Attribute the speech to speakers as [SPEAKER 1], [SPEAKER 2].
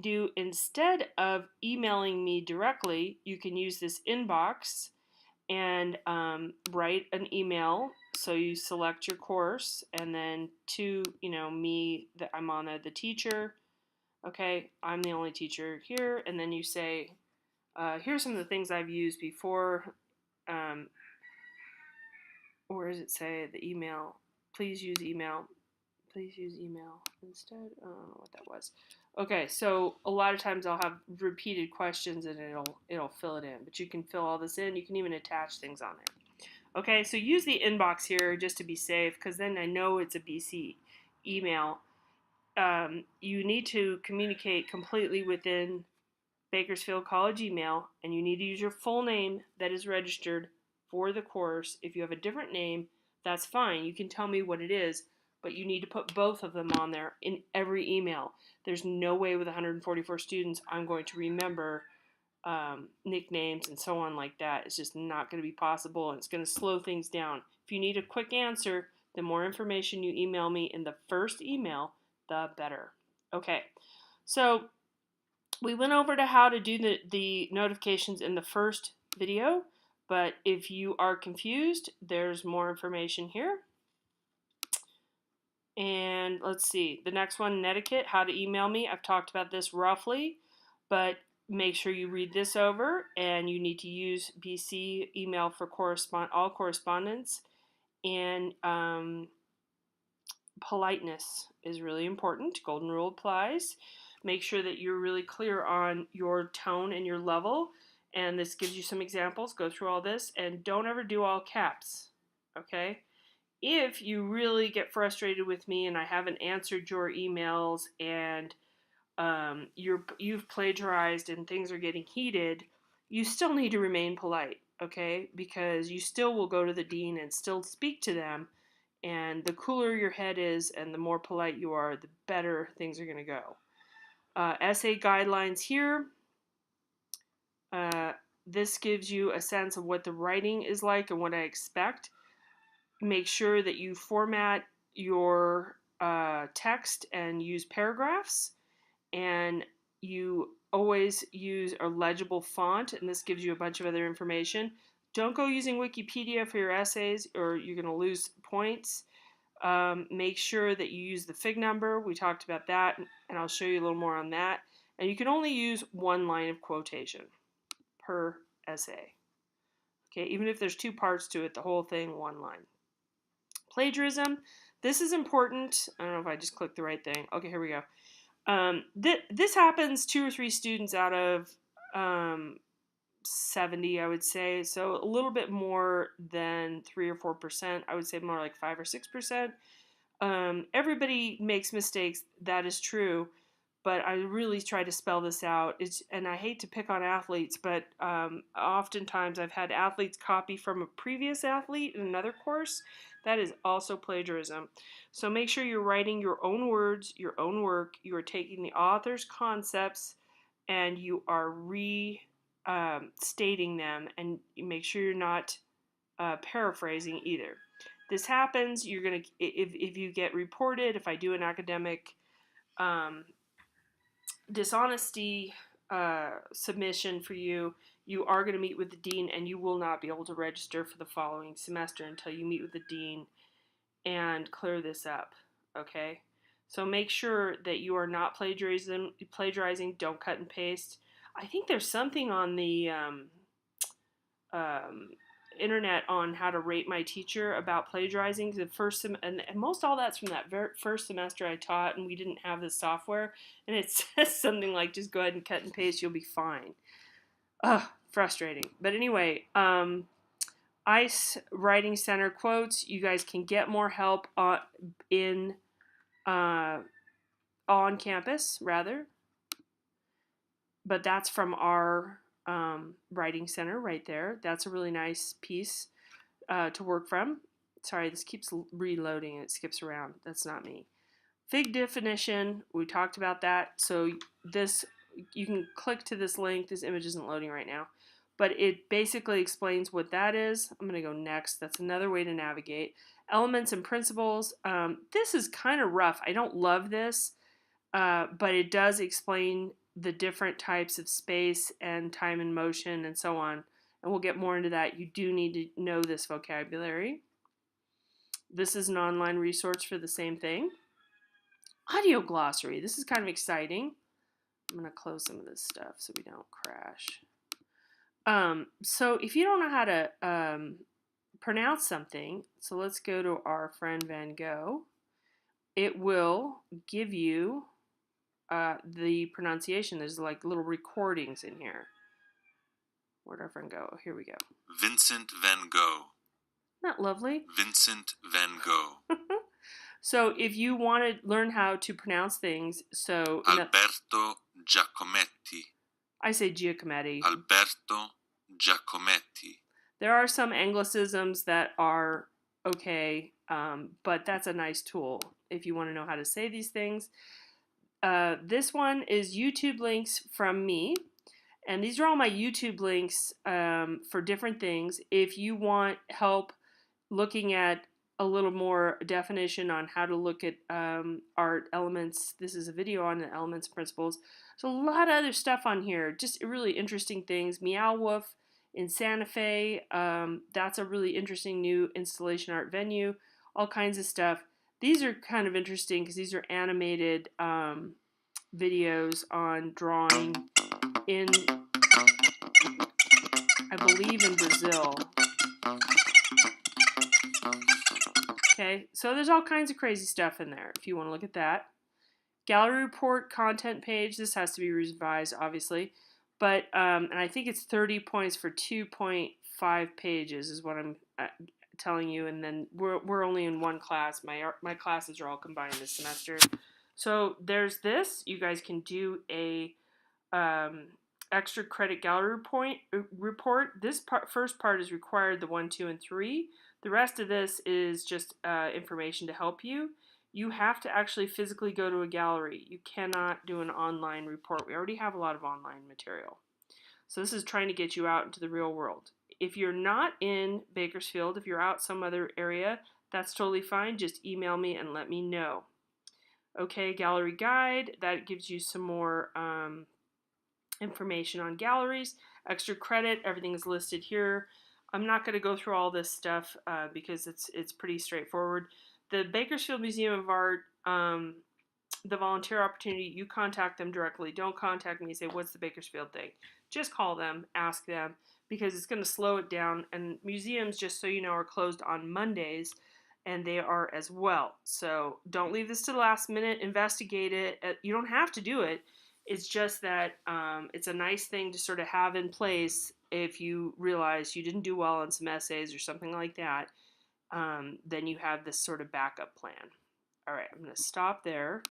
[SPEAKER 1] do, instead of emailing me directly, you can use this inbox and write an email. So you select your course and then to, me, that I'm on the teacher. Okay, I'm the only teacher here. And then you say, here's some of the things I've used before. Or does it say the email? Please use email. Please use email instead. I don't know what that was. Okay, so a lot of times I'll have repeated questions and it'll fill it in. But you can fill all this in. You can even attach things on there. Okay, so use the inbox here just to be safe, because then I know it's a BC email. You need to communicate completely within Bakersfield College email, and you need to use your full name that is registered for the course. If you have a different name, that's fine. You can tell me what it is, but you need to put both of them on there in every email. There's no way with 144 students I'm going to remember nicknames and so on like that. It's just not going to be possible, and it's going to slow things down. If you need a quick answer, the more information you email me in the first email, the better. Okay, so we went over to how to do the notifications in the first video, but if you are confused, there's more information here. And let's see, the next one, Netiquette, how to email me. I've talked about this roughly, but make sure you read this over, and you need to use BC email for all correspondence. And politeness is really important. Golden rule applies. Make sure that you're really clear on your tone and your level. And this gives you some examples. Go through all this, and don't ever do all caps. Okay? If you really get frustrated with me and I haven't answered your emails and you've plagiarized and things are getting heated, you still need to remain polite, okay? Because you still will go to the dean and still speak to them, and the cooler your head is and the more polite you are, the better things are going to go. Essay guidelines here. This gives you a sense of what the writing is like and what I expect. Make sure that you format your text and use paragraphs, and you always use a legible font, and this gives you a bunch of other information. Don't go using Wikipedia for your essays, or you're going to lose points. Make sure that you use the fig number. We talked about that, and I'll show you a little more on that. And you can only use one line of quotation per essay. Okay, even if there's two parts to it, the whole thing, one line. Plagiarism. This is important. I don't know if I just clicked the right thing. Okay, here we go. This happens 2 or 3 students out of 70, I would say. So a little bit more than 3 or 4%. I would say more like 5 or 6%. Everybody makes mistakes. That is true. But I really try to spell this out. And I hate to pick on athletes, but oftentimes I've had athletes copy from a previous athlete in another course. That is also plagiarism. So make sure you're writing your own words, your own work. You are taking the author's concepts and you are restating them, and you make sure you're not paraphrasing either. This happens. You're gonna if you get reported. If I do an academic dishonesty submission for you, you are going to meet with the dean, and you will not be able to register for the following semester until you meet with the dean and clear this up. Okay, so make sure that you are not plagiarizing. Don't cut and paste. I think there's something on the internet on how to rate my teacher about plagiarizing. The first and most all that's from that first semester I taught, and we didn't have the software, and it says something like just go ahead and cut and paste, you'll be fine. Frustrating. But anyway, ICE Writing Center quotes. You guys can get more help on campus rather, but that's from our writing center right there. That's a really nice piece to work from. Sorry, this keeps reloading. It skips around. That's not me. Fig definition. We talked about that. So this, you can click to this link. This image isn't loading right now, but it basically explains what that is. I'm going to go next. That's another way to navigate. Elements and principles. This is kind of rough. I don't love this, but it does explain the different types of space and time and motion and so on. And we'll get more into that. You do need to know this vocabulary. This is an online resource for the same thing. Audio glossary. This is kind of exciting. I'm going to close some of this stuff so we don't crash. So if you don't know how to pronounce something, so let's go to our friend Van Gogh. It will give you the pronunciation. There's like little recordings in here. Where'd our friend go? Here we go.
[SPEAKER 2] Vincent van Gogh.
[SPEAKER 1] Isn't that lovely?
[SPEAKER 2] Vincent van Gogh.
[SPEAKER 1] So if you want to learn how to pronounce things, so
[SPEAKER 2] Alberto Giacometti.
[SPEAKER 1] I say Giacometti.
[SPEAKER 2] Alberto Giacometti.
[SPEAKER 1] There are some anglicisms that are okay, but that's a nice tool if you want to know how to say these things. This one is YouTube links from me, and these are all my YouTube links for different things. If you want help looking at a little more definition on how to look at art elements, this is a video on the elements and principles. There's a lot of other stuff on here, just really interesting things. Meow Wolf in Santa Fe, that's a really interesting new installation art venue, all kinds of stuff. These are kind of interesting because these are animated videos on drawing in, I believe, in Brazil. Okay, so there's all kinds of crazy stuff in there if you want to look at that. Gallery report, content page. This has to be revised, obviously. But, and I think it's 30 points for 2.5 pages is what I'm telling you. And then we're only in one class. My classes are all combined this semester. So there's this. You guys can do a extra credit gallery report. This first part is required, the 1, 2, and 3. The rest of this is just information to help you. You have to actually physically go to a gallery. You cannot do an online report. We already have a lot of online material. So this is trying to get you out into the real world. If you're not in Bakersfield, if you're out some other area, that's totally fine. Just email me and let me know. Okay, gallery guide. That gives you some more information on galleries. Extra credit, everything is listed here. I'm not going to go through all this stuff because it's pretty straightforward. The Bakersfield Museum of Art, the volunteer opportunity, you contact them directly. Don't contact me and say, what's the Bakersfield thing? Just call them, ask them, because it's going to slow it down. And museums, just so you know, are closed on Mondays, and they are as well. So don't leave this to the last minute. Investigate it. You don't have to do it. It's just that it's a nice thing to sort of have in place if you realize you didn't do well on some essays or something like that. Then you have this sort of backup plan. All right, I'm going to stop there.